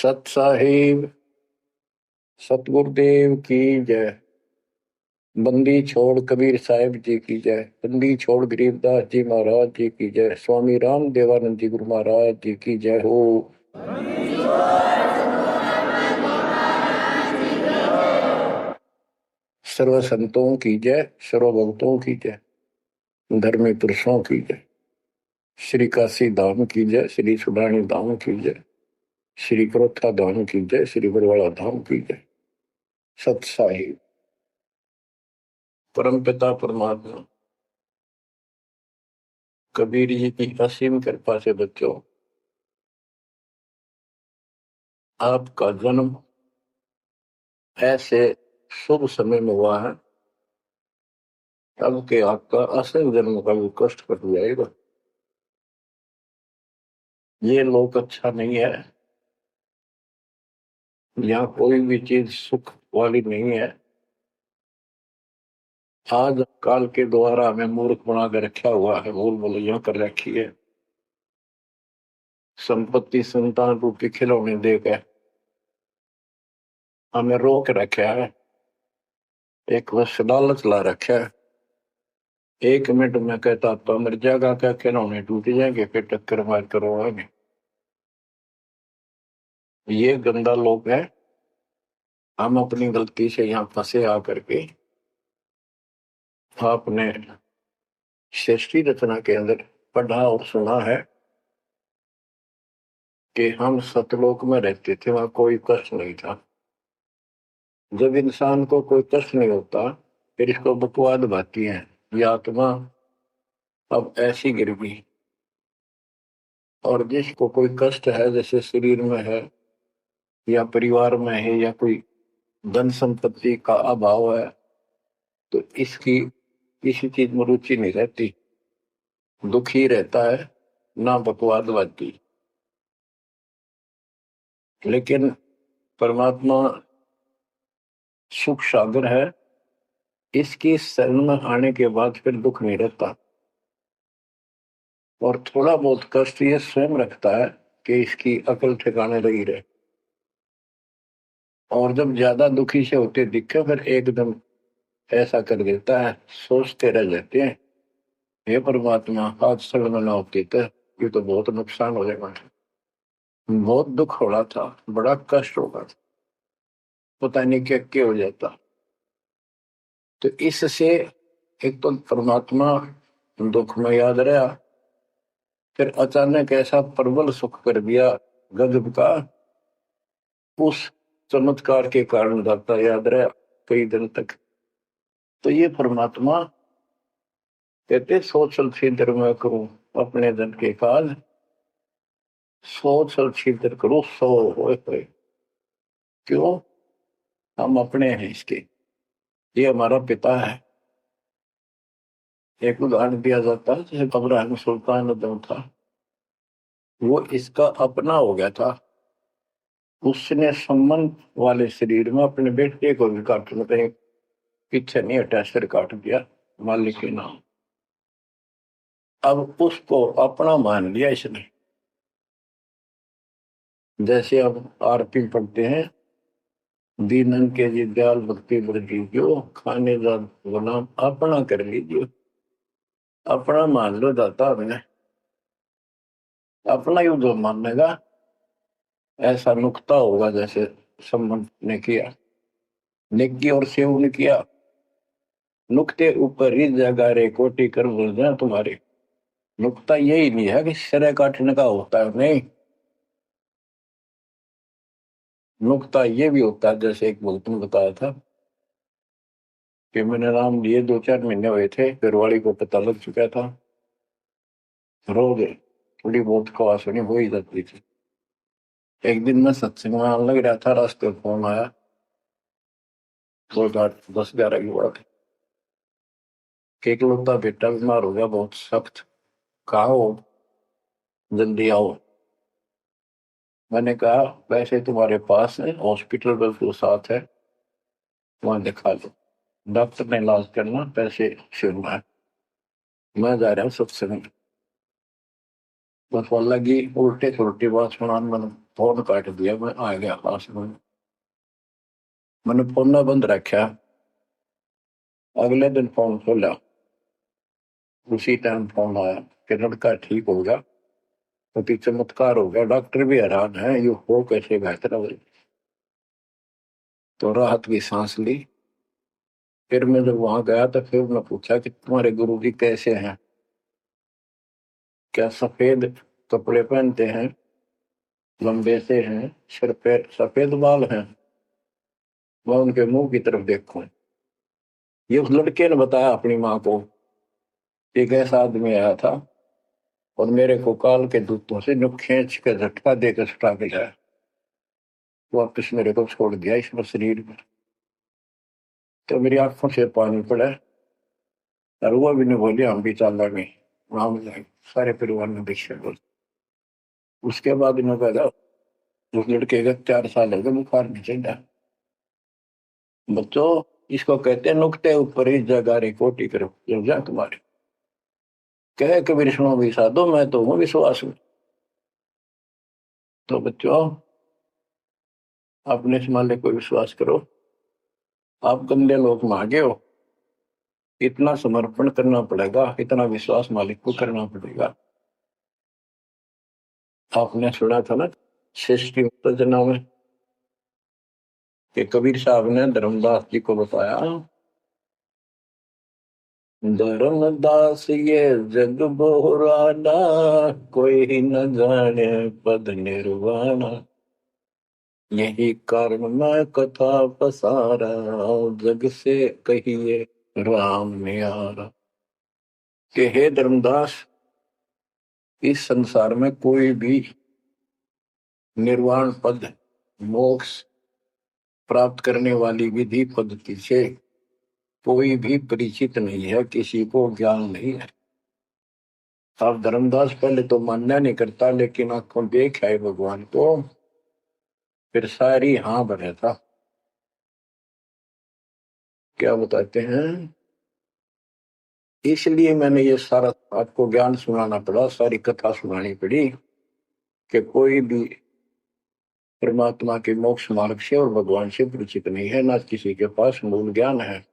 सत साहिब सतगुरुदेव की जय। बंदी छोड़ कबीर साहिब जी की जय। बंदी छोड़ गरीबदास जी महाराज जी की जय। स्वामी राम देवानंद जी गुरु महाराज जी की जय हो। सर्व संतों की जय, सर्व भक्तों की जय, धर्मी पुरुषों की जय। श्री काशी धाम की जय, श्री सुडानी धाम की जय, श्री क्रोथा धाम की जय, श्री बरवाड़ा धाम की जय। सत साहिब परम पिता परमात्मा कबीर जी की असीम कृपा से बच्चों, आपका जन्म ऐसे शुभ समय में हुआ है तब के आपका असल जन्म का भी कष्ट कट जाएगा। ये लोक अच्छा नहीं है, यहाँ कोई भी चीज सुख वाली नहीं है। आज काल के द्वारा हमें मूर्ख बना के रखा हुआ है, भूल भुलैया कर रखी है। संपत्ति संतान रूपी खिलौने देकर हमें रोक रखा है, एक बस लालच ला रखा है। 1 मिनट में कहता तो मर जाएगा, क्या खिलौने टूट जाएंगे, फिर टक्कर मार करवाएंगे। ये गंदा लोग है। हम अपनी गलती से यहाँ फंसे आकर के आपने सृष्टि रचना के अंदर पढ़ा और सुना है कि हम सतलोक में रहते थे, वहां कोई कष्ट नहीं था। जब इंसान को कोई कष्ट नहीं होता फिर इसको बकवाद भाती है, ये आत्मा अब ऐसी गिर गई। और जिसको कोई कष्ट है, जैसे शरीर में है या परिवार में है या कोई धन संपत्ति का अभाव है, तो इसकी किसी चीज में रुचि नहीं रहती, दुखी रहता है, ना बकवाद भाती। लेकिन परमात्मा सुख सागर है, इसकी शरण में आने के बाद फिर दुख नहीं रहता। और थोड़ा बहुत कष्ट ये स्वयं रखता है कि इसकी अकल ठिकाने लगी रहे। और जब ज्यादा दुखी से होते दिखे फिर एकदम ऐसा कर देता है, सोचते रह जाते हैं, हे परमात्मा आज शरण न होती तो ये तो बहुत नुकसान हो जाएगा, बहुत दुख हो रहा था, बड़ा कष्ट होगा, पता नहीं क्या हो जाता। तो इससे एक तो परमात्मा दुख में याद रहा, फिर अचानक ऐसा प्रबल सुख कर दिया गजब का, उस चमत्कार के कारण दाता याद रहा कई दिन तक। तो ये परमात्मा कहते सोचल छिद्र में करूं अपने धन के काज, सोचल छिद्र करूं सो होए। क्यों? हम अपने हैं इसके, ये हमारा पिता है। एक उदाहरण दिया जाता है, जैसे अब्राहम सुल्तान जो था वो इसका अपना हो गया था, उसने संबंध वाले शरीर में अपने बेटे को भी काटने पे पीछे नहीं हटा, सिर काट दिया मालिक के नाम। अब उसको अपना मान लिया इसने। जैसे अब आरती पढ़ते हैं, दीनन के जी दयाल भक्ति जो खाने का गुलाम अपना कर लीजिए, अपना मान लो दाता हमने, अपना ही जो मानेगा ऐसा नुकता होगा। जैसे संबंध ने किया, नेकी और सेव ने किया, नुकते ऊपर ही जगह रे कोटि कर बोल जाए तुम्हारे। नुकता यही नहीं है कि सिर काटने का होता है, नहीं, नुकता ये भी होता है। जैसे एक भक्त ने बताया था कि मैंने नाम लिए 2-4 महीने हुए थे, घरवाली को पता लग चुका था, रोज थोड़ी बहुत खवा सुनी हो ही जाती थी। एक दिन मैं सत्संग में आने लग रहा था, रास्ते में फोन आया, 10-11 की बात है, कि इकलौता बेटा बीमार हो गया बहुत सख्त, कहा हो, जल्दी आओ। मैंने कहा वैसे तुम्हारे पास है हॉस्पिटल बिल्कुल साथ है, वहां दिखा लो, डॉक्टर ने इलाज करना, पैसे शुरू है, मैं जा रहा हूँ सत्संग। बस वो लगी उल्टे सुलटी बात सुनाने, मैंने फोन काट दिया, मैं आ गया पास में। मैंने फोन ना बंद रखा। अगले दिन फोन खोला, उसी टाइम फोन आया कि लड़का ठीक हो गया, तो चमत्कार हो गया, डॉक्टर भी हैरान है, ये हो कैसे बेहतर हो। तो राहत की सांस ली। फिर मैं जब वहां गया तो फिर मैं पूछा कि तुम्हारे गुरु जी कैसे हैं, क्या सफेद कपड़े पहनते हैं, लंबे से हैं, सिर पे सफेद बाल हैं। मैं उनके मुंह की तरफ देखूं। ये उस लड़के ने बताया अपनी माँ को, एक ऐसा आदमी आया था और मेरे को काल के दूतों से जो खींच के झटका देकर छुटा के लाया, वापिस मेरे को छोड़ दिया इस शरीर में। तो मेरी आंखों से पानी पड़ा और वो भी नहीं बोली हम भी चल रहे वहां मिलाए। सारे परिवार ने दीक्षा बोल। उसके बाद इन्होंने कहा उस लड़के का 4 साल हो गए, बुखार नहीं चढ़ा। बच्चों, इसको कहते हैं नुकते ऊपर ही जगह रे कोटी करो जा तुम्हारे। कहे कबीर सुनो भी साधो, मैं तो हूँ विश्वास में। तो बच्चों, अपने से मालिक को विश्वास करो। आप गंदे लोग मांगे हो, इतना समर्पण करना पड़ेगा, इतना विश्वास मालिक को करना पड़ेगा। आपने सुना था ना सृष्टि उत्तेजना में कि कबीर साहब ने धर्मदास जी को बताया, धर्मदास ये जग बोराना, कोई न जाने पद निर्वाणा, यही कारण मैं कथा पसारा, जग से कहिए राम न्यारा। कि हे धर्मदास, इस संसार में कोई भी निर्वाण पद, मोक्ष प्राप्त करने वाली विधि पद्धति से कोई भी परिचित नहीं है, किसी को ज्ञान नहीं है। अब धर्मदास पहले तो मानना नहीं करता, लेकिन आंखों देख है भगवान को, फिर सारी हाँ भरे था। क्या बताते हैं, इसलिए मैंने ये सारा आपको ज्ञान सुनाना पड़ा, सारी कथा सुनानी पड़ी कि कोई भी परमात्मा के मोक्ष मार्ग से और भगवान से परिचित नहीं है, ना किसी के पास मूल ज्ञान है।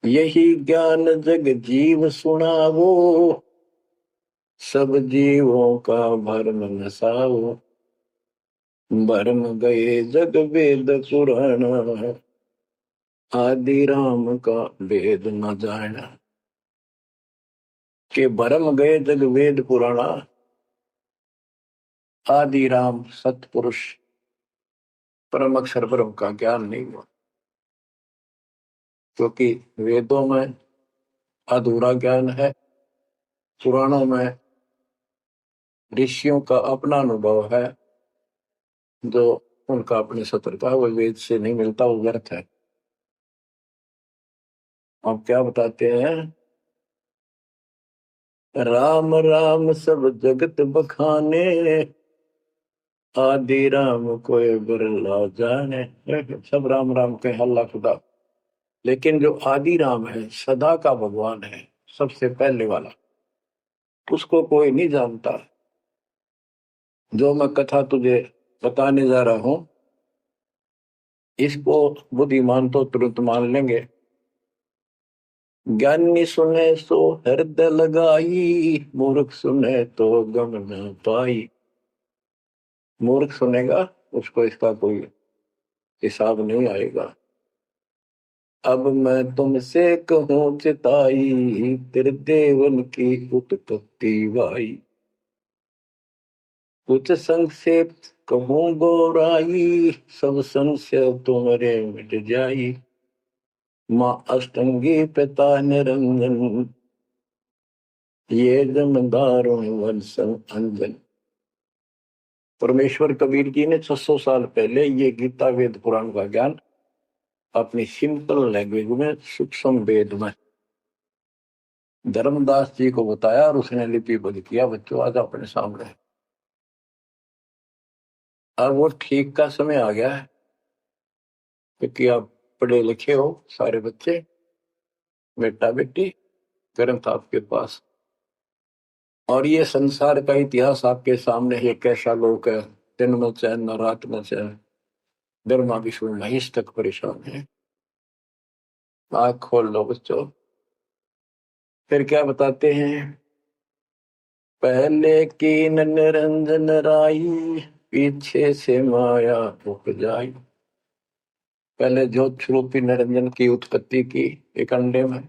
यही ज्ञान जग जीव सुनावो, सब जीवों का भरम नसाओ, भरम गए जग वेद पुराण, आदि राम का वेद न जाना। के भरम गए जग वेद पुराणा, आदि राम सतपुरुष परम अक्षर ब्रह्म का ज्ञान नहीं हुआ। क्योंकि वेदों में अधूरा ज्ञान है, पुराणों में ऋषियों का अपना अनुभव है, जो उनका अपने सत्र का वो वेद से नहीं मिलता, वो व्यर्थ है। अब क्या बताते हैं, राम राम सब जगत बखाने, आदि राम कोई बिरला जाने। सब राम राम के हल्ला खुदा, लेकिन जो आदि राम है, सदा का भगवान है, सबसे पहले वाला, उसको कोई नहीं जानता। जो मैं कथा तुझे बताने जा रहा हूं, इसको बुद्धिमान तो तुरंत मान लेंगे, ज्ञानी सुने सो हृदय लगाई, मूर्ख सुने तो गम न पाई। मूर्ख सुनेगा, उसको इसका कोई हिसाब नहीं आएगा। अब मैं तुमसे कहूं चिताई, तेरे देवन की उत्पत्ति वाई, कुछ संक्षेप कहूं गौराई, सब संशय तुम्हारे मिट जाई। माँ अष्टंगी पिता निरंजन, ये जमदारों वंशन अंजन। परमेश्वर कबीर जी ने 600 साल पहले ये गीता वेद पुराण का ज्ञान अपनी सिंपल लैंग्वेज में, सूक्ष्म वेद में धर्मदास जी को बताया और उसने लिपिबद्ध किया। बच्चों, आज अपने सामने। अब वो ठीक का समय आ गया है, क्योंकि आप पढ़े लिखे हो सारे बच्चे, बेटा बेटी, ग्रंथ आपके पास, और ये संसार का इतिहास आपके सामने है, कैसा लोक है, दिन में चैन न रात में चैन, ब्रह्मा विष्णु महेश तक परेशान है। आँख खोल लो बच्चों। फिर क्या बताते हैं, पहले कीन निरंजन राई, पीछे से माया उपजाई। पहले ज्योत स्वरूपी निरंजन की उत्पत्ति की एक अंडे में,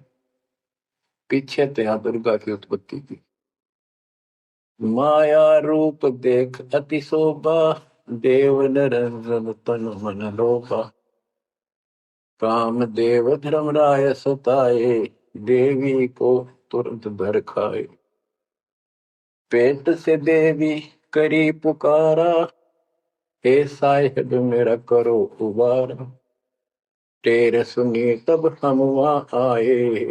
पीछे त्या दुर्गा की उत्पत्ति की। माया रूप देख अति शोभा, देव निरंजन तन मन लोभा। काम देव धर्मराय सताए, देवी को तुरंत भर खाए। पेट से देवी करी पुकारा, हे साहिब मेरा करो उबारा। तेरे सुनी तब हम वहां आए,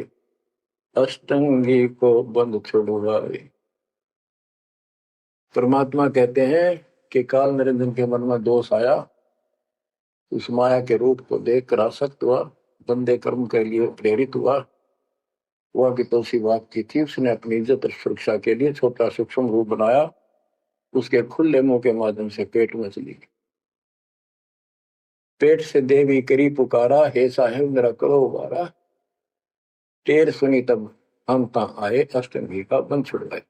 अष्टंगी को बंद छुड़वाए। परमात्मा कहते हैं कि काल निरंजन के मन में दोष आया, उस माया के रूप को देखकर आसक्त हुआ, बंदे कर्म के लिए प्रेरित हुआ। वह भी तो उसी बात की थी, उसने अपनी इज्जत और सुरक्षा के लिए छोटा सूक्ष्म रूप बनाया, उसके खुले मुंह के माध्यम से पेट में चली गई। पेट से देवी करी पुकारा, हे साहेब मेरा करो उबारा। टेर सुनी तब हम तहाँ आए, अष्टमी का बंध छुड़वाए।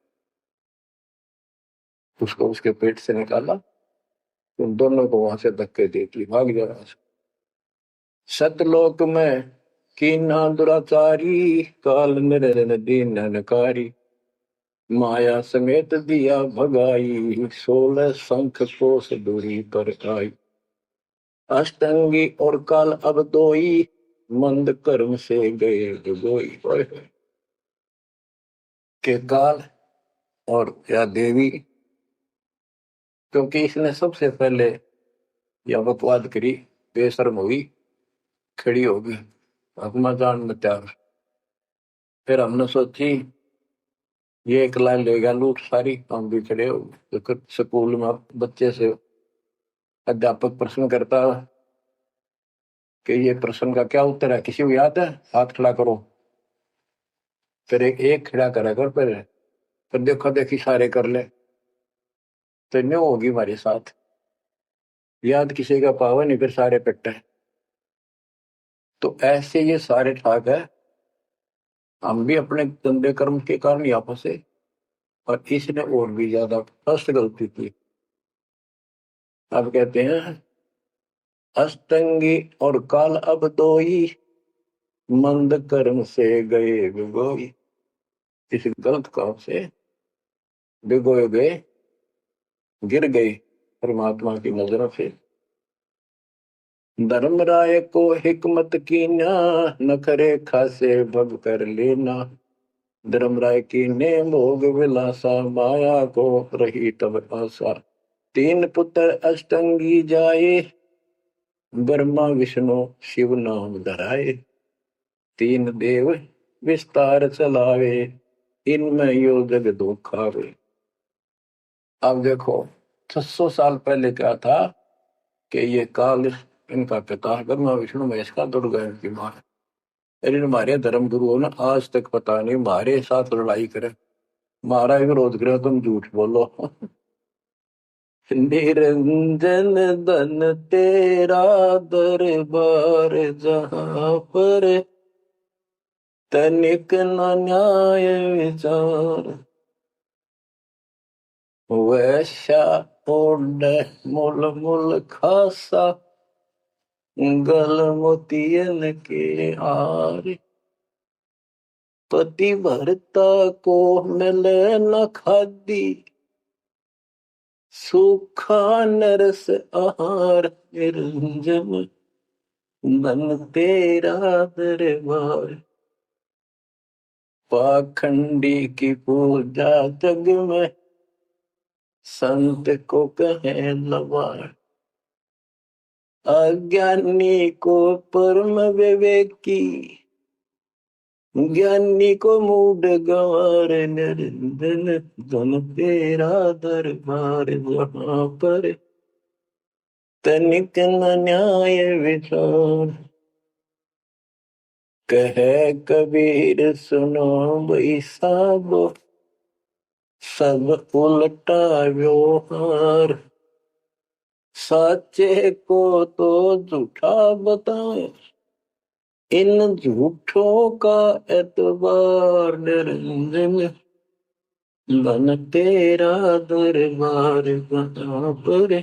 उसको उसके पेट से निकाला, उन दोनों को वहां से धक्के दे दी, भाग जाओ। सतलोक में कीना दुराचारी, काल निरंजन दीन नकारी। माया समेत दिया भगाई, 16 शंख कोस दूरी पर आई। अष्टंगी और काल अब दोई, मंद कर्म से गए डुबोई। के काल और या देवी, क्योंकि इसने सबसे पहले यह बकवाद करी, बेशर्म हुई, खड़ी होगी अपना जान में त्याग। फिर हमने सोची ये एक लाइन लेगा लूट सारी, हम भी खड़े हो। तो स्कूल में बच्चे से अध्यापक प्रश्न करता कि ये प्रश्न का क्या उत्तर है, किसी को याद है, हाथ खड़ा करो। फिर एक खड़ा करा कर, फिर देखो देखी सारे कर ले, तो न्यू होगी हमारे साथ। याद किसी का पावा नहीं, फिर सारे पिट्टे। तो ऐसे ये सारे ठाक है, हम भी अपने गंदे कर्म के कारण यहाँ फंसे, और इसने और भी ज्यादा फर्स्ट गलती की। अब कहते हैं अष्टंगी और काल अब दोई, मंद कर्म से गए भिगोई। इस गलत काम से भिगोए गए, गिर गए परमात्मा की नजरों से। धर्मराय को हिकमत की ना, नखरे खासे भग कर लेना। धर्मराय की ने भोग विलासा, माया को रही तब आशा। 3 पुत्र अष्टंगी जाए, ब्रह्मा विष्णु शिव नाम धराए। 3 देव विस्तार चलावे, इनमें यो जग धोखावे। अब देखो 600 साल पहले क्या था कि ये काल इनका पिता ब्रह्मा विष्णु महेश का, दुर्गा इनकी मां है। लेकिन हमारे धर्म गुरुओं ने आज तक पता नहीं हमारे साथ लड़ाई करे, हमारा विरोध करे, तुम झूठ बोलो। निरंजन धन तेरा दरबार, जहां पर तनिक न न्याय विचार। वैश्या ओढ़ मूल मूल खासा, गल मोतियन के हार। पति भरता को मिले न खादी, सूखा नरस आहार। निरंजन धन तेरा दरबार, पाखंडी की पूजा जग में, संत को कहे लवार। अज्ञानी को परम विवेकी, ज्ञानी को मूड गंवार। निरंजन धन तेरा दरबार, जहां पर तनिक न न्याय विचार। कहे कबीर सुनो भाई साबो, सब उल्टा व्यवहार। सच्चे को तो झूठा बताए, इन झूठों का एतबार निरंजन, बन तेरा दरबार कहाँ पर,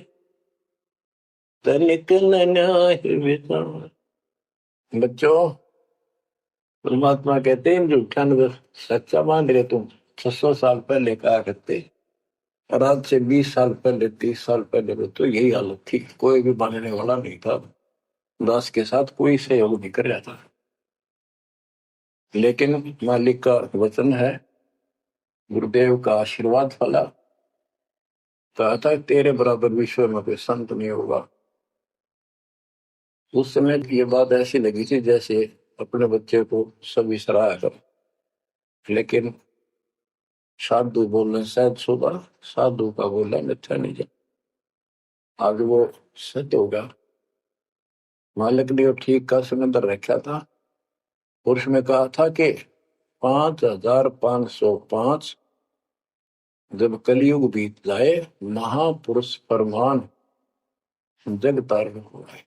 तनिक न न्याय विचार। बच्चों, परमात्मा कहते हैं झूठा न सच्चा मान रहे तुम। 600 साल पहले कहा करते, और आज से 20 साल पहले 30 साल पहले तो यही हालत थी, कोई भी मानने वाला नहीं था, दास के साथ कोई सहयोग नहीं कर रहा था। लेकिन मालिक का वचन है, गुरुदेव का आशीर्वाद फला, कहा था तेरे बराबर विश्व में कोई संत नहीं होगा। उस समय ये बात ऐसी लगी थी जैसे अपने बच्चे को सभी सराहा कर। लेकिन साधु बोलने शायद सुबह, साधु का बोलना मिथ्या नहीं जा, आगे वो सत्य होगा। मालिक ने ठीक का सिलेंडर रखा था, और उसमें कहा था कि 5505 जब कलयुग बीत जाए, महापुरुष फरमान जग तारण हो जाए।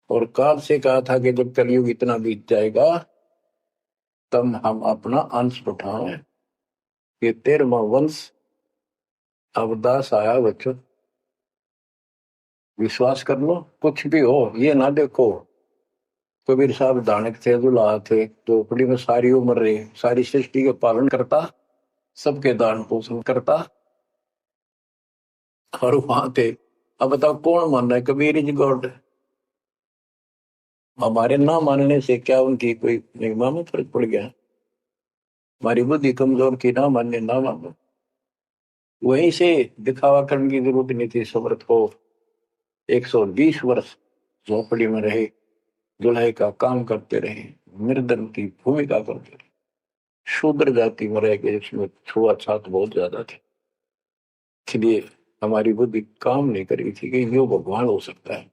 और काल से कहा था कि जब कलयुग इतना बीत जाएगा, तब हम अपना अंश उठाएं। ये 13वां वंश अवदास आया बच्चों, विश्वास कर लो। कुछ भी हो, ये ना देखो कबीर साहब दानक थे, दुल्हा थे, झोपड़ी में सारी उम्र रहे, सारी सृष्टि का पालन करता, सबके दान पोषण करता, और वहां थे। अब बताओ कौन मान रहा है कबीर इज गॉड? हमारे ना मानने से क्या उनकी कोई महिमा में फर्क पड़ गया? हमारी बुद्धि कमजोर की, ना मानने ना मानो। वहीं से दिखावा करने की जरूरत नहीं थी। समर्थ हो 120 वर्ष झोपड़ी में रहे, दुल्हे का काम करते रहे, निर्धन की भूमिका करते रहे, शूद्र जाति में रह गए, इसमें छुआछात बहुत ज्यादा थी। इसलिए हमारी बुद्धि काम नहीं कर रही थी कि यो भगवान हो सकता है।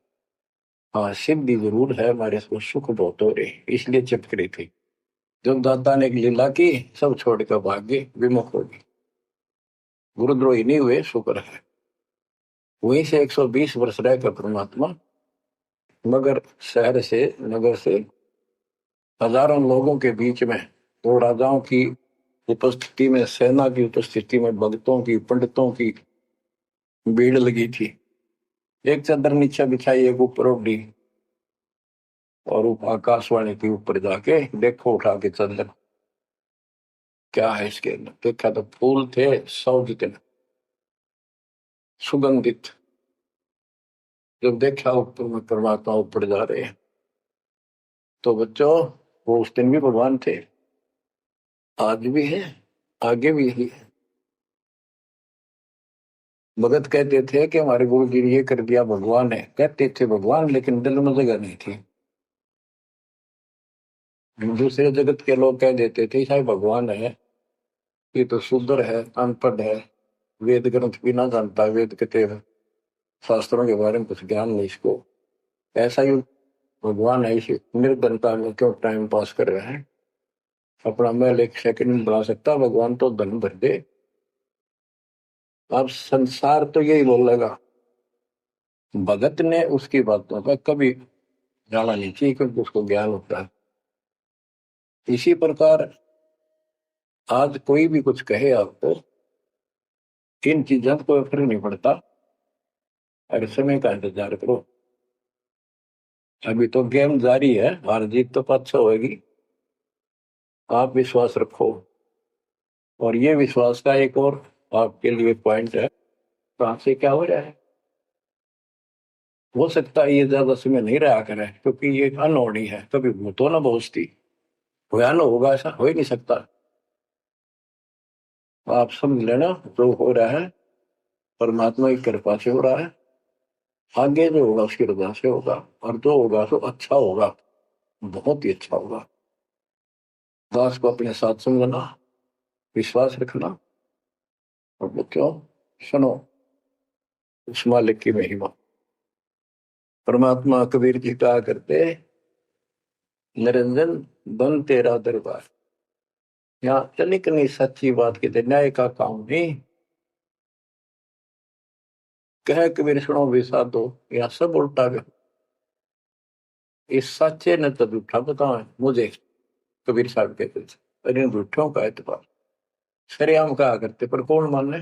हाँ, सिद्धि जरूर है, हमारे को सुख बहुत हो रहे, इसलिए चिपक रही थी। जब दादा ने एक लीला की, सब छोड़कर भाग गए, विमुख हो गए, गुरुद्रोही नहीं हुए, शुक्र है। वहीं से 120 वर्ष रहकर परमात्मा मगर शहर से, नगर से, हजारों लोगों के बीच में, दो राजाओं की उपस्थिति में, सेना की उपस्थिति में, भक्तों की, पंडितों की भीड़ लगी थी। एक चादर नीचे बिछाई, एक ऊपर ओढ़ी, और आकाशवाणी के ऊपर जाके देखो उठा के चादर, क्या है इसके अंदर? देखा तो फूल थे 100 जितने, सुगंधित। जब देखा ऊपर में परमात्मा ऊपर जा रहे हैं, तो बच्चों वो उस दिन भी भगवान थे, आज भी है, आगे भी है। भगत कहते थे कि हमारे गुरु जी ने ये कर दिया, भगवान है। कहते थे भगवान, लेकिन दिल में जगह नहीं थी। दूसरे जगत के लोग कह देते थे शायद भगवान है, ये तो शूद्र है, अनपढ़ है, वेद ग्रंथ भी ना जानता, वेद के शास्त्रों के बारे में कुछ ज्ञान नहीं इसको, ऐसा ही भगवान है, इसी निर्धनता में क्यों टाइम पास कर रहे हैं, अपना महल एक सेकंड में बना सकता, भगवान तो धन भर दे। अब संसार तो यही बोलेगा। भगत ने उसकी बातों का कभी जाना नहीं चाहिए, क्योंकि उसको ज्ञान होता है। इसी प्रकार आज कोई भी कुछ कहे आपको, इन चीजों का कोई फर्क नहीं पड़ता, और समय का इंतजार करो। अभी तो गेम जारी है, हार जीत तो पाछो होगी, आप विश्वास रखो। और ये विश्वास का एक और आपके लिए पॉइंट है, कहां से क्या हो रहा है। हो सकता है ये ज्यादा समय नहीं रहा करे, क्योंकि ये अनहोनी है, कभी तो ना पहुंचती, भयान होगा ऐसा हो ही नहीं सकता। आप समझ लेना, जो हो रहा है परमात्मा की कृपा से हो रहा है, आगे जो होगा उसकी रजा से होगा, और जो होगा तो अच्छा होगा, बहुत ही अच्छा होगा। दास को अपने साथ समझना, विश्वास रखना, और वो क्यों सुनो उस मालिक की महिमा। परमात्मा कबीर जी कहा करते, निरंजन बन तेरा दरबार। यहाँ तनिक नहीं, सच्ची बात कहते, न्याय का काम नहीं, कह कबीर सुनो भी साधो, यहाँ सब उल्टा गया। इस सच्चे ने तो झूठा बताओ मुझे, कबीर साहब कहते थे, अरे झूठों का एतबार सरेआम कहा करते, पर कौन माने,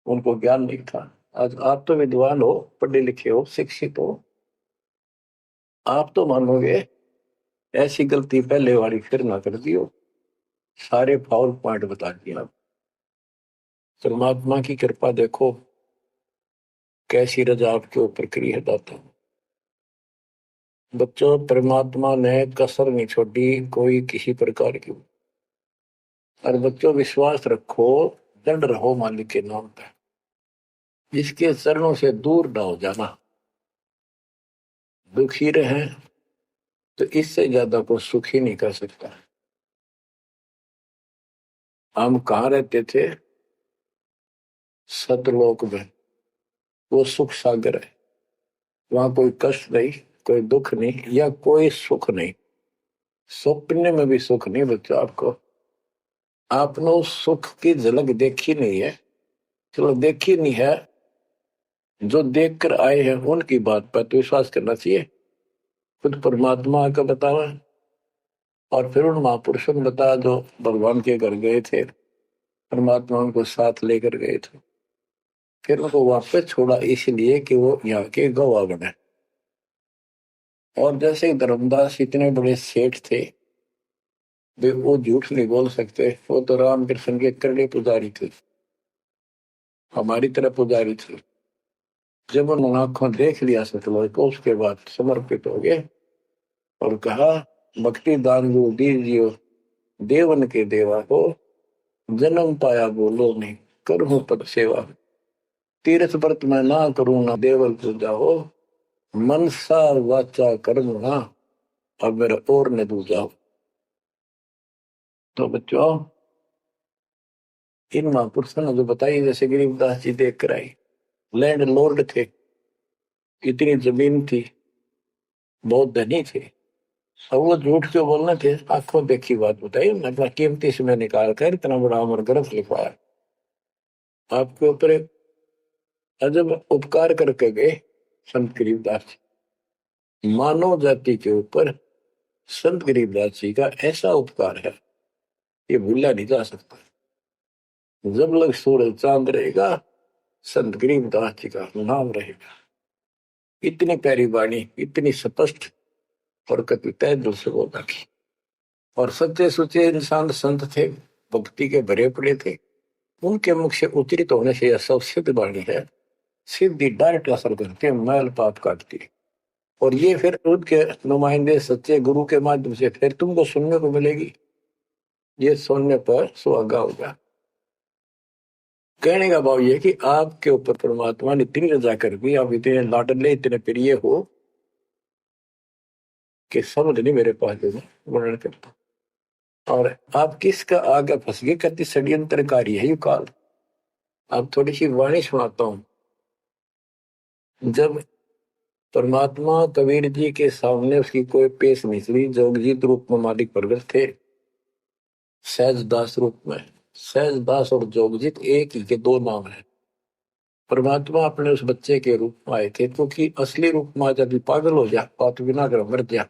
उनको ज्ञान नहीं था। आज आप तो विद्वान हो, पढ़े लिखे हो, शिक्षित हो, आप तो मानोगे ऐसी गलती पहले वाली फिर ना कर दियो। सारे फाउल पॉइंट बता दिए आप। परमात्मा की कृपा देखो कैसी रजा आपके ऊपर करी है दाता। बच्चों, परमात्मा ने कसर नहीं छोड़ी कोई किसी प्रकार की। और बच्चों विश्वास रखो, दृढ़ रहो मालिक के नाम पे, जिसके चरणों से दूर ना हो जाना। दुखी रहे तो इससे ज्यादा को सुखी नहीं कर सकता। हम कहाँ रहते थे? सतलोक में। वो सुख सागर है, वहां कोई कष्ट नहीं, कोई दुख नहीं, या कोई सुख नहीं। स्वप्न में भी सुख नहीं बच्चों आपको। आपने उस सुख की झलक देखी नहीं है, चलो देखी नहीं है, जो देख कर आए हैं उनकी बात पर तो विश्वास करना चाहिए। खुद परमात्मा का बतावा, और फिर उन महापुरुषों ने बताया जो भगवान के घर गए थे, परमात्मा उनको साथ लेकर गए थे, फिर उनको वापस छोड़ा इसलिए कि वो यहाँ के गवाह बने। और जैसे धर्मदास इतने बड़े सेठ थे, वे वो झूठ नहीं बोल सकते, वो तो रामकृष्ण के करड़े पुजारी थे, हमारी तरह पुजारी थे। जब उन्होंने आंखों देख लिया सतलोक को, उसके बाद समर्पित हो गए और कहा, भक्ति दान गुरु दीजियो, देवन के देवा हो, जन्म पाया बोलो नहीं, करूं पद सेवा। तीर्थ व्रत में ना करूं ना देवल पूजा हो, मनसा वाचा कर्म ना, अब मेरा और न दूजा। तो बच्चों, इन महापुरुषों ने जो बताई, जैसे गरीबदास जी देख कर आई, लैंड लॉर्ड थे, इतनी जमीन थी, बहुत धनी थे, अब वो झूठ क्यों बोलना थे? आंखों देखी बात बताई, अपना कीमती समय निकाल कर इतना बड़ा अमर ग्रंथ लिखवाया। आपके ऊपर एक अजब उपकार करके गए संत गरीबदास जी। मानव जाति के ऊपर संत गरीबदास जी का ऐसा उपकार है, ये भूला नहीं जा सकता। जब लग सूरज चांद रहेगा, संत गरीबदास जी का नाम रहेगा। इतनी प्यारी वाणी, इतनी स्पष्ट और कति तय दिल से बोला की। और सच्चे सुचे इंसान संत थे, भक्ति के भरे पड़े थे, उनके मुख से उच्चरित होने से यह सब सिद्ध वाणी है, सिद्धि डायरेक्ट असर करती है, मैल पाप काटती है। और ये फिर उनके नुमाइंदे सच्चे गुरु के माध्यम से फिर तुमको सुनने को मिलेगी। ये सुनने पर सुहागा होगा। कहने का भाव ये कि आपके ऊपर परमात्मा ने इतनी रजा कर दी, आप इतने लाडले, इतने प्रिय हो कि समझ नहीं मेरे पास वर्णन करता। और आप किसका आगे फंस गए, कति षड्यंत्रकारी है ये काल। आप थोड़ी सी वाणी सुनाता हूं। जब परमात्मा कबीर जी के सामने उसकी कोई पेश नहीं चली, जोगजीत रूप में मालिक प्रगट थे, सहजदास रूप में। सहजदास और जोगजीत एक ही के दो नाम है। परमात्मा अपने उस बच्चे के रूप में आए थे, क्योंकि असली रूप में जब पागल हो जा, पात बिना कर मर जा,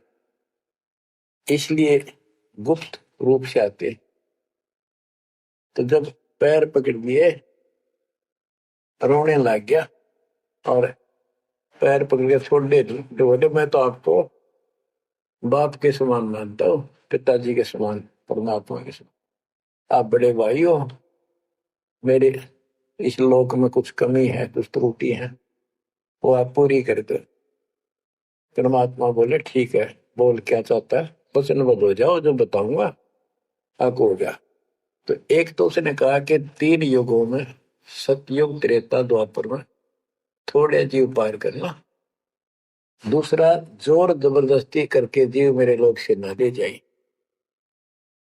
इसलिए गुप्त रूप से आते। तो जब पैर पकड़ लिए, रोने लग गया और पैर पकड़ के छोड़ दे, तो बोले मैं तो आपको बाप के समान मानता हूँ, पिताजी के समान, परमात्मा के समान। आप बड़े भाई हो, मेरे इस लोक में कुछ कमी है, कुछ त्रुटि है, वो आप पूरी कर दो। परमात्मा बोले ठीक है, बोल क्या चाहता है, वचनबद्ध हो जाओ, जो बताऊंगा आप हो गया। तो एक तो उसने कहा कि 3 युगों में, सतयुग, त्रेता, द्वापर में थोड़े जीव पार करना। दूसरा, जोर जबरदस्ती करके जीव मेरे लोग से ना ले जाए।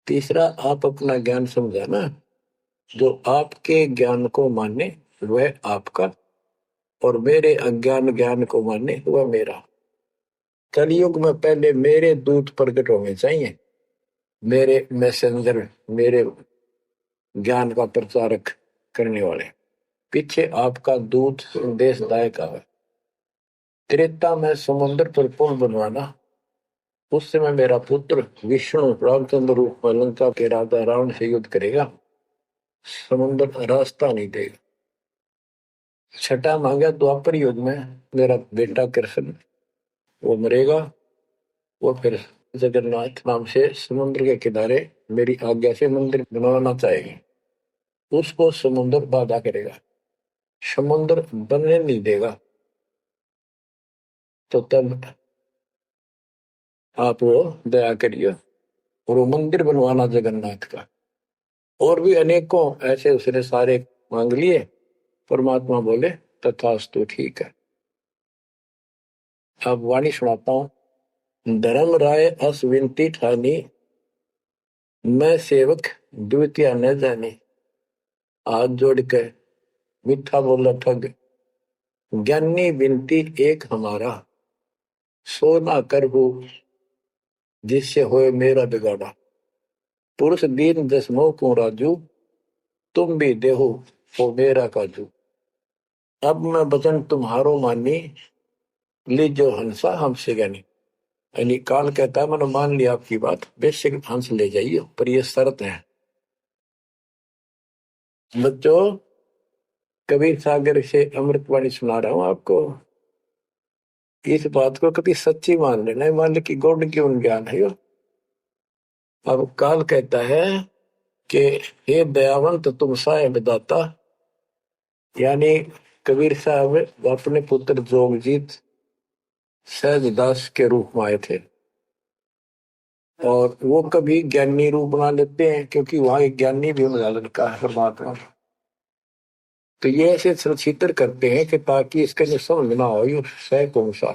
तीसरा, आप अपना ज्ञान समझाना, जो आपके ज्ञान को माने वह आपका, और मेरे अज्ञान ज्ञान को माने वह मेरा। कलयुग में पहले मेरे दूत प्रकट होने चाहिए, मेरे मैसेंजर, मेरे ज्ञान का प्रचारक करने वाले। पीछे आपका दूत संदेशदायक आवे। त्रेता में समुद्र पर पुल बनवाना। उस समय मेरा पुत्र विष्णु रामचंद्र रूप में लंका के राजा रावण से युद्ध करेगा। समुद्र रास्ता नहीं देगा। छठा मांगा द्वापर युग में मेरा बेटा कृष्ण वो मरेगा। वो फिर जगन्नाथ नाम से समुद्र के किनारे मेरी आज्ञा से मंदिर बनवाना चाहेगी। उसको समुद्र बाधा करेगा, समुद्र बनने नहीं देगा। तो तब आप वो दया करिए और वो मंदिर बनवाना जगन्नाथ का। और भी अनेकों ऐसे उसने सारे मांग लिए। परमात्मा बोले तथास्तु, ठीक है। अब वाणी सुनाता हूं। धर्म राय अस विनती ठानी, मैं सेवक द्वितीय न जानी। हाथ जोड़ के मीठा बोला ठग, ज्ञानी विनती एक हमारा। सो ना कर हो जिससे होए मेरा बिगाड़ा। पुरुष दीन दसमों को राजू, तुम भी देहो हो मेरा काजू। अब मैं वचन तुम्हारो मानी, लीजो हंसा हमसे ज्ञानी। यानी काल कहता है मैंने मान लिया आपकी बात, बेशक हंस ले जाइए, पर ये शर्त है। बच्चों, कबीर सागर से अमृतवाणी सुना रहा हूं आपको। इस बात को कभी सच्ची मान लेना, मान ले कि गौड़ क्यों ज्ञान है। अब काल कहता है कि हे दयावंत तुम साहेब दाता, यानी कबीर साहब अपने पुत्र जोगजीत सहजदास के रूप में आए थे। और वो कभी ज्ञानी रूप बना लेते हैं क्योंकि वहां एक ज्ञानी भी बना लड़का है परमात्मा। तो ये ऐसे चित्र करते हैं कि ताकि इसका जो समझ ना हो सह कौन सा,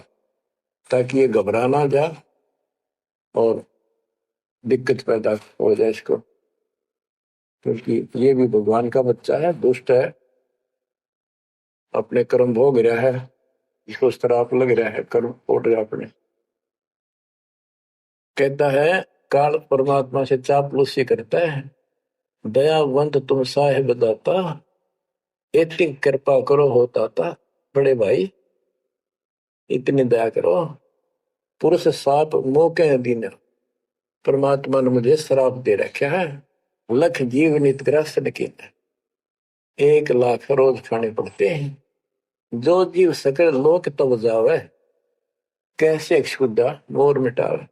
ताकि ये घबरा ना जाए और दिक्कत पैदा हो जाए इसको। क्योंकि ये भी भगवान का बच्चा है, दुष्ट है, अपने कर्म भोग रहा है, इसको श्राप लग रहा है, कर्म फोड़ रहा अपने। कहता है काल परमात्मा से चापलूसी करता है, दयावंत तुम साहेब दाता, इतनी कृपा करो होता था। बड़े भाई इतनी दया करो। पुरुष साप मोह दिन परमात्मा ने मुझे श्राप दे रखा है। लख जीव नित ग्रस्त लेकिन 1,00,000 रोज खाने पड़ते हैं। जो जीव सकल लोक तब जावे, कैसे क्षुदा मोर मिटावे।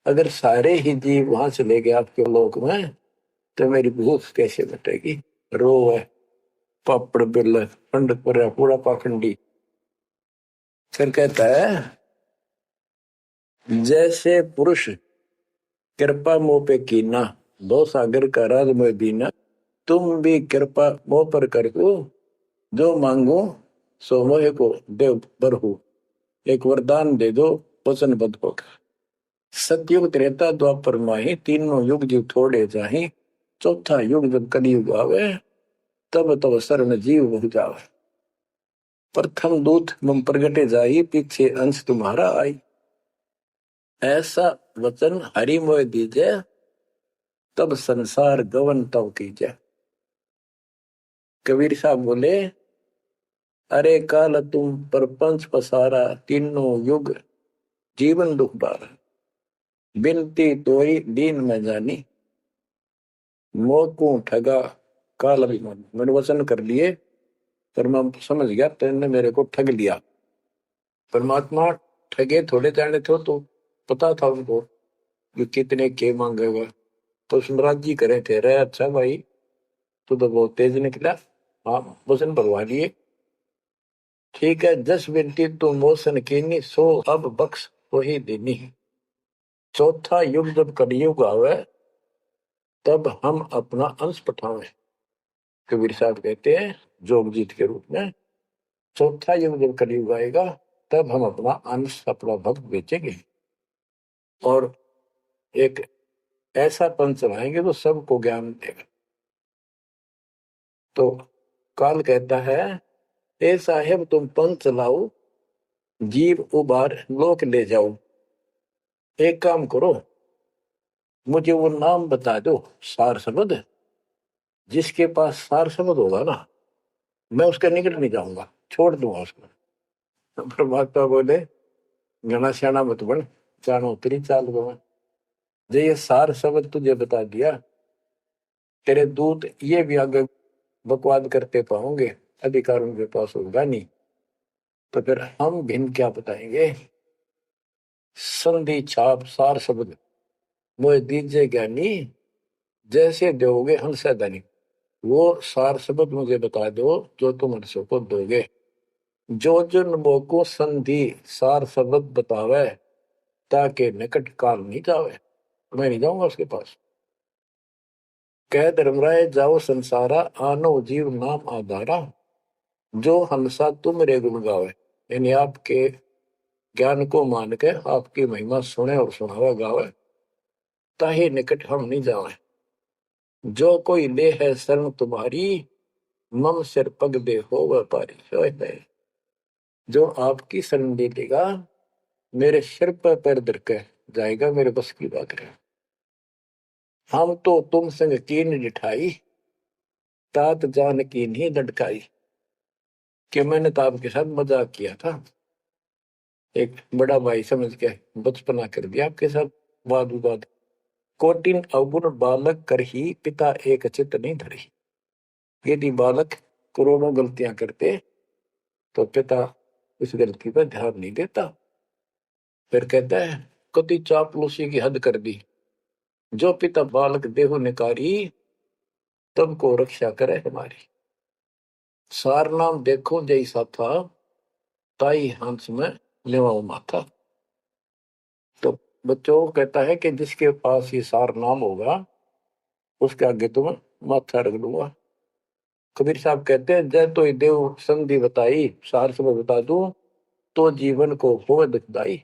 अगर सारे ही जीव वहां चले गए आपके लोक में तो मेरी भूख कैसे मिटेगी। रो है पापड़ बिल पंडित पर पूरा पाखंडी। फिर कहता है जैसे पुरुष कृपा मोह पे कीना, दो सागर का राज में बीना। तुम भी कृपा मोह पर कर दो, जो मांगो सो मोह को देव बरहु। एक वरदान दे दो वचनबद्ध होकर। सतयुग त्रेता द्वापर माही, तीनों युग जीव थोड़े जाही। चौथा युग जब कलयुग आवे, तब तब शरण जीव हो जावे। प्रथम दूत मम प्रगटे जाई, पीछे अंश तुम्हारा आई। ऐसा वचन हरि मोय दीजे, तब संसार गवन तब कीजे। कबीर साहब बोले अरे काल तुम परपंच पसारा, तीनों युग जीवन दुख बारा। बिनती तोई दीन में जानी, मोह को ठगा काल अभिमानी। मैंने वचन कर लिए पर मैं समझ गया तेने मेरे को ठग लिया। परमात्मा ठगे थोड़े जाने थे तो पता था उनको कि कितने के मांगेगा। तो सुमराज जी करे थे रे अच्छा भाई तू तो बहुत तेज निकला। हाँ वचन भरवा लिए। ठीक है, 10 बिनती तू मोसन कीनी, सो अब बख्श वही देनी। चौथा युग जब कलयुग आवे, तब हम अपना अंश पठावे। कबीर साहब कहते हैं जोगजीत के रूप में, चौथा युग जब कलयुग आएगा तब हम अपना अंश अपना भक्त बेचेंगे और एक ऐसा पंथ चलाएंगे तो सबको ज्ञान देगा। तो काल कहता है ए साहेब तुम पंथ चलाओ, जीव उबार लोक ले जाओ। एक काम करो, मुझे वो नाम बता दो सार शब्द, जिसके पास सार शब्द होगा ना मैं उसके निकट नहीं जाऊंगा, छोड़ दूंगा उसको। तो परमात्मा बोले घना श्याणा मत बन, जानो तेरी चाल को मैं। जो ये सार शब्द तुझे बता दिया, तेरे दूत ये भी आगे बकवाद करते पाओगे, अधिकार उनके पास होगा नहीं, तो फिर हम भिन्न क्या बताएंगे। संधि छाप सार शब्द मोह दीजिए ज्ञानी, जैसे दोगे हंस धनी। वो सार शब्द मुझे बता दो जो तुम हंसों को दोगे। जो जन को संधि सार शब्द बतावे, ताकि निकट काल नहीं जावे, मैं नहीं जाऊंगा उसके पास। कह धर्मराय जाओ संसारा, आनो जीव नाम आधारा। जो हंसा तुम रे गुण गावे, यानी आपके ज्ञान को मान के आपकी महिमा सुने और सुनावे गावे, ताही निकट हम नहीं जावे। जो कोई ले है शरण तुम्हारी, मम सिर पग दे हो व्यापारी। जो आपकी शरण ले लेगा, मेरे सिर पर पैर धर के जाएगा, मेरे बस की बात है। हम तो तुम संग कीन डिठाई, तात जान की नहीं लटकाई। कि मैंने तो आपके साथ मजाक किया था, एक बड़ा भाई समझ के बचपना कर दिया आपके साथ, वाद विवाद। कोटिन अवगुण बालक कर ही, पिता एक चित नहीं धरी। यदि बालक करोड़ों गलतियां करते तो पिता उस गलती पर ध्यान नहीं देता। फिर कहता है कति चापलूसी की हद कर दी, जो पिता बालक देहु निकारी, तब को रक्षा करे हमारी। सार नाम देखो जैसा था, ताई हंस में लेवाओ माथा। तो बच्चों को कहता है कि जिसके पास ये सार नाम होगा, उसके आगे तुम्हें माथा रख दूंगा। कबीर साहब कहते हैं जय तो देव संधि बताई, सार से मैं बता दूं तो जीवन को हो दुखदाई।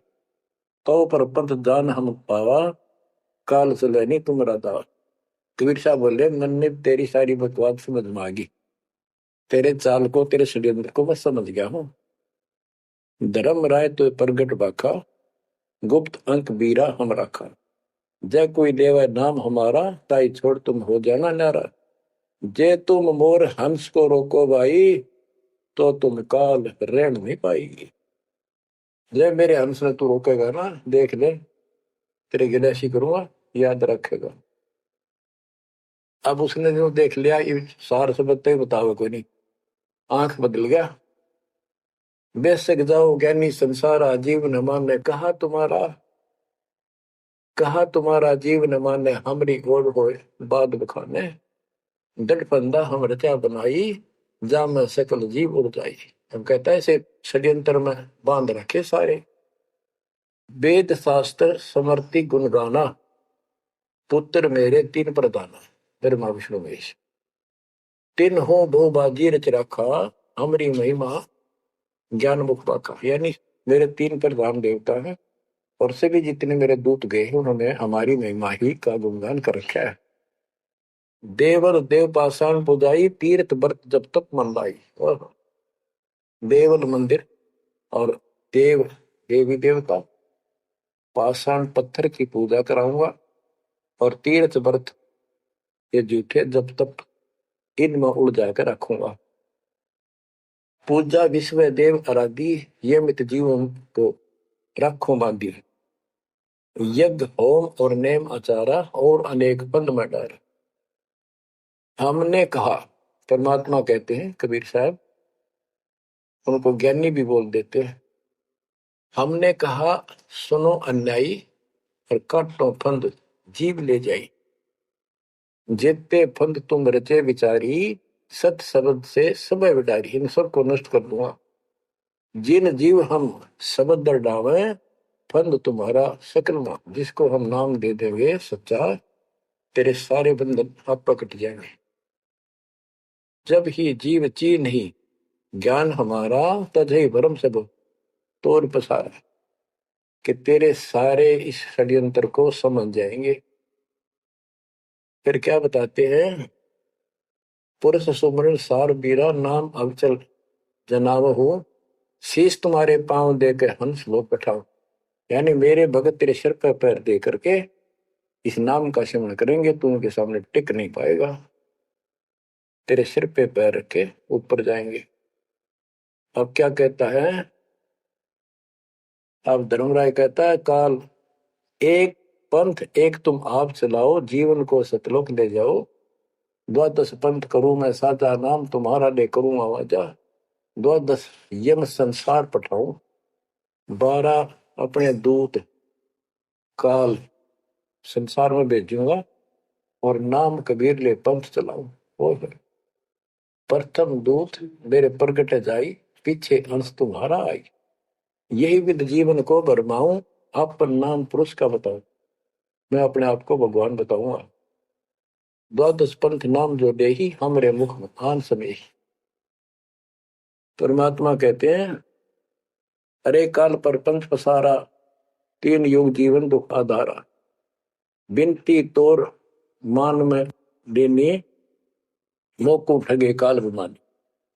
कहो पर पंथ जान हम पावा, काल चले नहीं तुम्हारा दावा। कबीर साहब बोले मैंने तेरी सारी बकवास समझ में आ गई, तेरे चाल को तेरे षड्यंत्र को मैं समझ गया हूँ। धर्म राय तो प्रगट बाखा, गुप्त अंक बीरा हम रखा। जय कोई लेवा नाम हमारा, ताई छोड़ तुम हो जाना नारा। जे तुम मोर हंस को रोको भाई, तो तुम काल रहन नहीं पाएगी। जय मेरे हंस ने तू रोकेगा ना, देख ले तेरे गिलासी करूंगा, याद रखेगा। अब उसने जो देख लिया, ये सार से बताओ कोई नहीं, आंख बदल गया। बेशक जाओ ज्ञानी संसार, जीव न माने कहा तुम्हारा जीव न माने, हमरी गोड़ होए बाद बखाने। दट फंदा हम रचा बनाई, जा में सकल जीव उड़ जाई। हम कहता है इसे षड्यंत्र में बांध रखे सारे। वेद शास्त्र समर्ति गुण गाना, पुत्र मेरे तीन प्रधाना। ब्रह्मा विष्णु महेश तीन हो भो बाजी रच रखा, हमरी महिमा ज्ञान मुख पाका। यानी मेरे तीन प्रधान देवता हैं, और से भी जितने मेरे दूत गए हैं, उन्होंने हमारी महिमा ही का गुणगान कर रखा है। देवल देव पाषाण पुजाई, तीर्थ व्रत जब तक मन लाई। और देवल मंदिर और देव देवी देवता, पाषाण पत्थर की पूजा कराऊंगा, और तीर्थ व्रत ये जूठे जब तक इनमें उड़ जाकर रखूंगा। पूजा विश्व देव आराधी, ये मित जीवों को रखो बांधी। यज्ञ होम और नेम आचारा, और अनेक पंथ में डार। हमने कहा, परमात्मा कहते हैं कबीर साहब, उनको ज्ञानी भी बोल देते हैं। हमने कहा सुनो अन्यायी, और काटो फंद जीव ले जाई। जेते फंद तुम रचे विचारी, सत शब्द से सब विडारी। इन सब को नष्ट कर दूंगा। जिन जीव हम शब्द दर डावे, फंद तुम्हारा सकल नाम। जिसको हम नाम दे देंगे सच्चा, तेरे सारे बंधन आप कट जाएंगे। जब ही जीव ची नहीं ज्ञान हमारा, तजहि भरम सब तोर पसारा। कि तेरे सारे इस षड्यंत्र को समझ जाएंगे। फिर क्या बताते हैं, पुरुष सुमरण सार बीरा, नाम अवचल जनाव हो। शीश तुम्हारे पांव दे के हंस लो पठाओ। यानी मेरे भगत तेरे सिर पर पैर दे करके इस नाम का सेवन करेंगे, तू उनके सामने टिक नहीं पाएगा। तेरे सिर पे पैर रखे ऊपर जाएंगे। अब क्या कहता है, अब धर्मराय कहता है, काल एक पंथ एक तुम आप चलाओ, जीवन को सतलोक ले जाओ। द्वादश पंथ करूं मैं साजा, नाम तुम्हारा ले करूं आवाजा। द्वादश यम संसार पठाऊं, 12 अपने दूत काल संसार में भेजूंगा, और नाम कबीर ले पंथ चलाऊं। और प्रथम दूत मेरे प्रगट जाई, पीछे अंश तुम्हारा आई। यही विध जीवन को भरमाऊं, अपन नाम पुरुष का बताऊं। मैं अपने आप को भगवान बताऊंगा। द्वादश पंथ नाम जो देही, हमरे मुख में आन समय। परमात्मा कहते हैं, अरे काल पर पंथ पसारा, 3 युग जीवन दुख आधारा। बिनती तोर मान में देनी, मोको ठगे काल विमानी।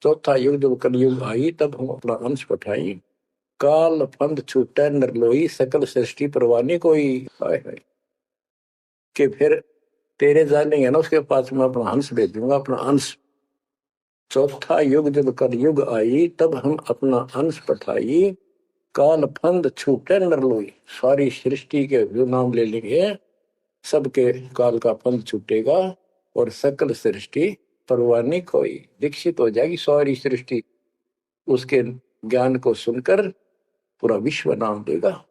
चौथा युग जब कलयुग आई, तब हम अपना अंश पठाई। काल फंद छूटे नरलोई, सकल सृष्टि परवानी कोई। हाय हाय, कि फिर तेरे जानेंगे ना उसके पास मैं अपना अंश भेज दूंगा, अपना अंश। चौथा युग जब कलयुग आई, तब हम अपना अंश पठाई। काल फंद छूटे नरलोई, सारी सृष्टि के जो नाम ले लेंगे सबके काल का फंद छूटेगा, और सकल सृष्टि परवानी कोई, दीक्षित हो जाएगी सारी सृष्टि। उसके ज्ञान को सुनकर पूरा विश्व नाम देगा।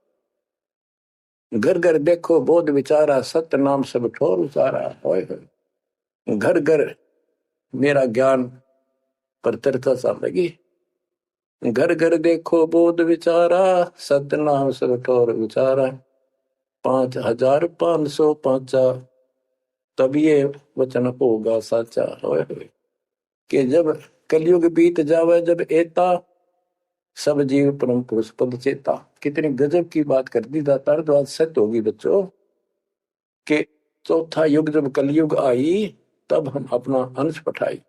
घर घर देखो बोध विचारा, सत्य नाम सब ठोर उचारा। घर घर मेरा ज्ञान पर चर्चा सामगी। घर घर देखो बोध विचारा, सत्य नाम सब ठोर उचारा। 5505 तब ये वचन होगा साचा। कि जब कलयुग बीत जावे, जब एता सब जीव परम पुरुष पद चेता। कितनी गजब की बात कर दी दातार, जो आज सत्य होगी बच्चों। कि चौथा युग जब कलयुग आई, तब हम अपना अंश पठाई।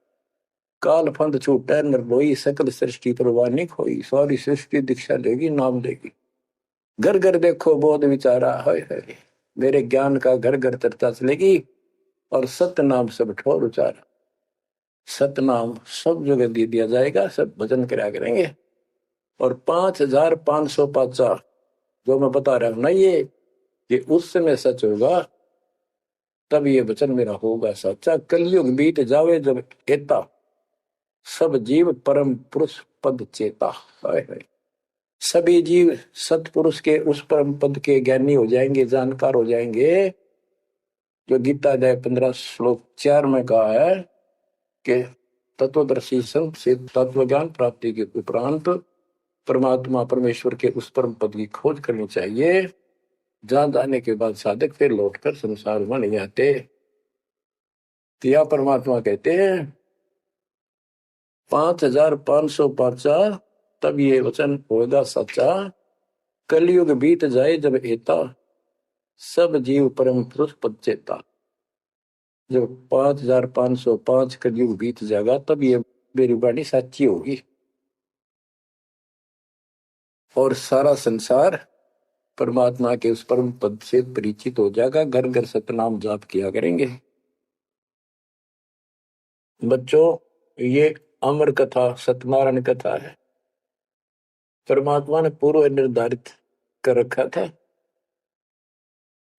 काल फंद छूटे निर्भोई, सकल सृष्टि परवानी खोई। सारी सृष्टि दीक्षा लेगी, नाम देगी। घर घर देखो बोध विचारा, है मेरे ज्ञान का घर घर चर्चा चलेगी। और सत्य नाम सब ठोर उचारा। सत्य नाम सब जगह दे दिया जाएगा, सब भजन करा करेंगे। और 5505 जो मैं बता रहा हूं ना, ये उस समय सच होगा, तब ये वचन मेरा होगा सच्चा। कलयुग बीत जावे जब एता, सब जीव परम पुरुष पद चेता। सभी जीव सतपुरुष के उस परम पद के ज्ञानी हो जाएंगे, जानकार हो जाएंगे। जो गीता अध्याय 15 श्लोक 4 में कहा है कि तत्वदर्शी संत से तत्व ज्ञान प्राप्ति के उपरांत परमात्मा परमेश्वर के उस परम पद की खोज करनी चाहिए। जहां जाने के बाद साधक फिर लौटकर संसार में नहीं आते। तो परमात्मा कहते हैं 5505 तब ये वचन होगा सच्चा। कलयुग बीत जाए जब एता, सब जीव परम पुरुष पद चेता। जब 5505 कलयुग बीत जाएगा, तब ये मेरी वाणी सच्ची होगी और सारा संसार परमात्मा के उस परम पद से परिचित हो जाएगा। घर घर सतनाम जाप किया करेंगे। बच्चों, ये अमर कथा सत्यनारायण कथा है। परमात्मा ने पूर्व निर्धारित कर रखा था।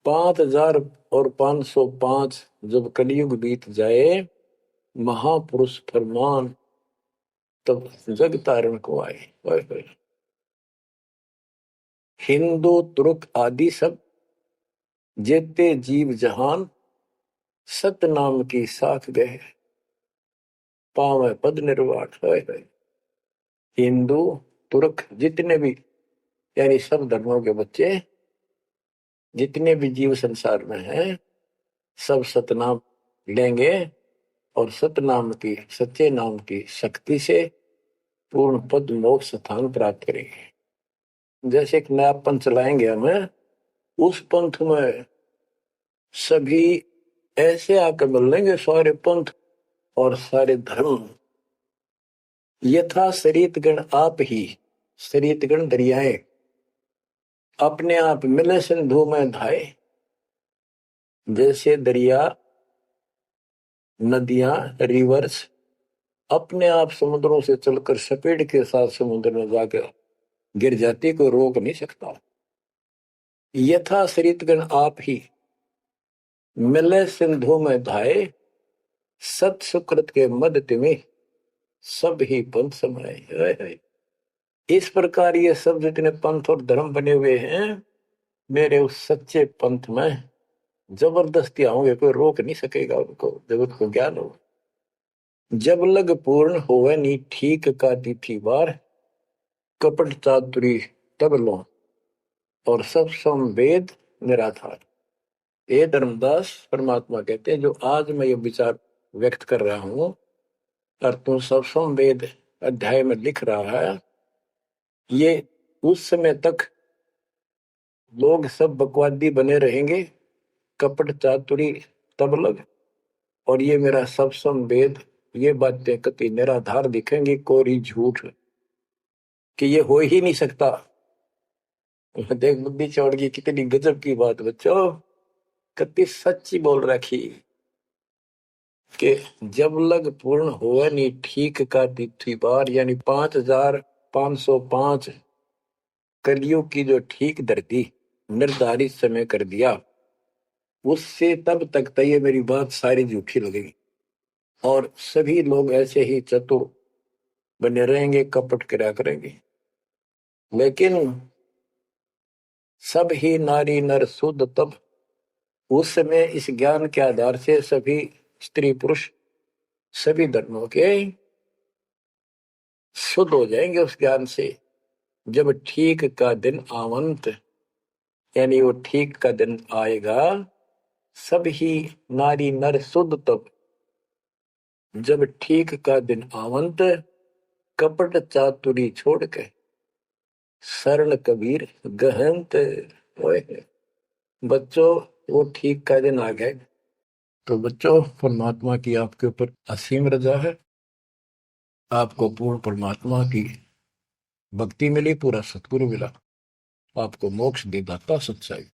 5505 जब कलयुग बीत जाए, महापुरुष फरमान तब जग तारण को आए। हिंदू तुर्क आदि सब जेते जीव जहान, सतनाम की साथ गए, पावे पद निर्वाण। हिंदू तुर्क जितने भी, यानी सब धर्मों के बच्चे, जितने भी जीव संसार में हैं, सब सतनाम लेंगे और सतनाम की, सच्चे नाम की शक्ति से पूर्ण पद मोक्ष स्थान प्राप्त करेंगे। जैसे एक नया पंथ चलाएंगे हमें, उस पंथ में सभी ऐसे आकर मिलेंगे, सारे पंथ और सारे धर्म। यथा शरीतगण आप ही, शरीतगण दरियाए, अपने आप मिले सिंधु में धाए। जैसे दरिया, नदियां, रिवर्स अपने आप समुद्रों से चलकर सपेट के साथ समुद्र में जाकर गिर जाती, कोई रोक नहीं सकता। यथा सरितगण आप ही मिले सिंधु में धाये, सत सुकृत के मद तिमिह सब ही पंथ समाये। इस प्रकार ये सब जितने पंथ और धर्म बने हुए हैं, मेरे उस सच्चे पंथ में जबरदस्ती आओगे, कोई रोक नहीं सकेगा उनको, जगत को ज्ञान हो। जब लग पूर्ण होवे नी ठीक का तिथि बार, कपट चातुरी तब लो और सब संवेद निराधार। ये धर्मदास परमात्मा कहते हैं, जो आज मैं ये विचार व्यक्त कर रहा हूं और तू सब संवेद अध्याय में लिख रहा है, ये उस समय तक लोग सब बकवादी बने रहेंगे, कपट चातुरी तब लग, और ये मेरा सब संवेद, ये बातें कति निराधार दिखेंगी, कोरी झूठ, कि ये हो ही नहीं सकता। देख बुद्धि चौड़ की कितनी गजब की बात बच्चों, कति सच्ची बोल रखी कि जब लग पूर्ण हुआ नहीं ठीक का तिथि बार, यानी 5505 कलियुग की जो ठीक धरती निर्धारित समय कर दिया, उससे तब तक तो ये मेरी बात सारी झूठी लगेगी और सभी लोग ऐसे ही चतुर बने रहेंगे, कपट करा करेंगे। लेकिन सब ही नारी नर शुद्ध तब, उस समय इस ज्ञान के आधार से सभी स्त्री पुरुष सभी धर्मों के शुद्ध हो जाएंगे उस ज्ञान से। जब ठीक का दिन आवंत, यानी वो ठीक का दिन आएगा, सब ही नारी नर शुद्ध तब, जब ठीक का दिन आवंत, कपट चातुरी छोड़ के शरण कबीर गहंत। बच्चों वो ठीक का दिन आ गए। तो बच्चों, परमात्मा की आपके ऊपर असीम रजा है, आपको पूर्ण परमात्मा की भक्ति मिली, पूरा सतगुरु मिला, आपको मोक्ष दे दाता सच्चाई।